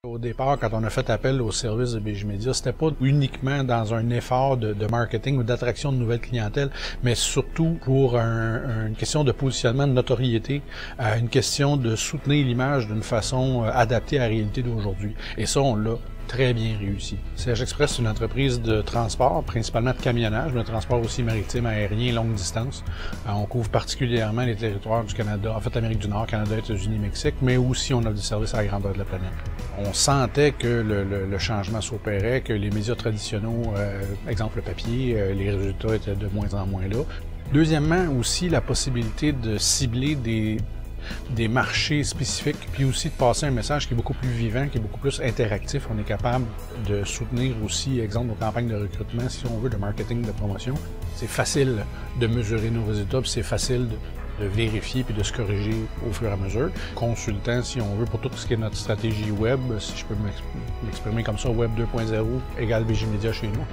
Au départ, quand on a fait appel au service de BJ-Media, c'était pas uniquement dans un effort de marketing ou d'attraction de nouvelles clientèles, mais surtout pour une question de positionnement, de notoriété, une question de soutenir l'image d'une façon adaptée à la réalité d'aujourd'hui. Et ça, on l'a très bien réussi. CH Express, c'est une entreprise de transport, principalement de camionnage, mais de transport aussi maritime, aérien, longue distance. On couvre particulièrement les territoires du Canada, en fait l'Amérique du Nord, Canada, États-Unis, Mexique, mais aussi on a des services à la grandeur de la planète. On sentait que le changement s'opérait, que les médias traditionnels, exemple le papier, les résultats étaient de moins en moins là. Deuxièmement, aussi la possibilité de cibler des marchés spécifiques, puis aussi de passer un message qui est beaucoup plus vivant, qui est beaucoup plus interactif. On est capable de soutenir aussi, exemple, nos campagnes de recrutement, si on veut, de marketing, de promotion. C'est facile de mesurer nos résultats, puis c'est facile de vérifier puis de se corriger au fur et à mesure. Consultant, si on veut, pour tout ce qui est notre stratégie web, si je peux m'exprimer comme ça, Web 2.0 égale BJ-Media chez nous.